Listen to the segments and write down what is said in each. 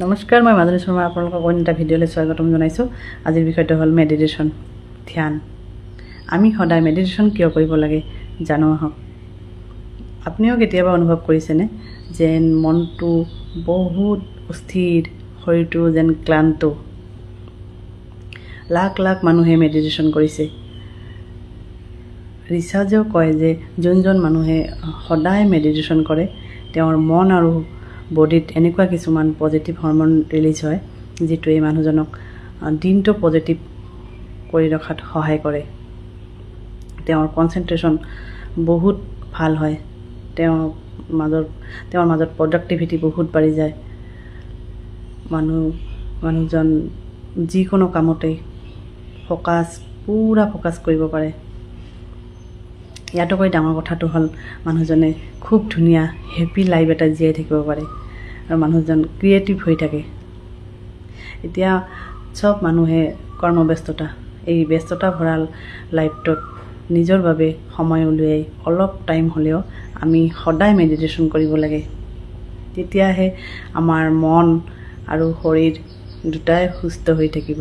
নমস্কাৰ, মই মাজনী শৰ্মা আপোনালোকক অন্য এটা ভিডিঅ'লৈ স্বাগতম জনাইছোঁ। আজিৰ বিষয়টো হ'ল মেডিটেশ্যন, ধ্যান। আমি সদায় মেডিটেশ্যন কিয় কৰিব লাগে জানো আহক। আপুনিও কেতিয়াবা অনুভৱ কৰিছেনে যেন মনটো বহুত অস্থিৰ, শৰীৰটো যেন ক্লান্ত? লাখ লাখ মানুহে মেডিটেশ্যন কৰিছে। ৰিচাৰ্চেও কয় যে যোনজন মানুহে সদায় মেডিটেশ্যন কৰে তেওঁৰ মন আৰু বডিত এনেকুৱা কিছুমান পজিটিভ হৰম'ন ৰিলিজ হয় যিটোৱে মানুহজনক দিনটো পজিটিভ কৰি ৰখাত সহায় কৰে। তেওঁৰ কনচেনট্ৰেশ্যন বহুত ভাল হয়, তেওঁৰ মাজত প্ৰডাক্টিভিটি বহুত বাঢ়ি যায়। মানুহজন যিকোনো কামতেই পূৰা ফ'কাছ কৰিব পাৰে। ইয়াতকৈ ডাঙৰ কথাটো হ'ল মানুহজনে খুব ধুনীয়া হেপী লাইফ এটা জীয়াই থাকিব পাৰে আৰু মানুহজন ক্ৰিয়েটিভ হৈ থাকে। এতিয়া চব মানুহে কৰ্মব্যস্ততা, এই ব্যস্ততা ভৰা লাইফটোত নিজৰ বাবে সময় উলিয়াই অলপ টাইম হ'লেও আমি সদায় মেডিটেশ্যন কৰিব লাগে। তেতিয়াহে আমাৰ মন আৰু শৰীৰ দুটাই সুস্থ হৈ থাকিব।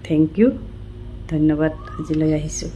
থেংক ইউ, ধন্যবাদ। আজিলৈ আহিছোঁ।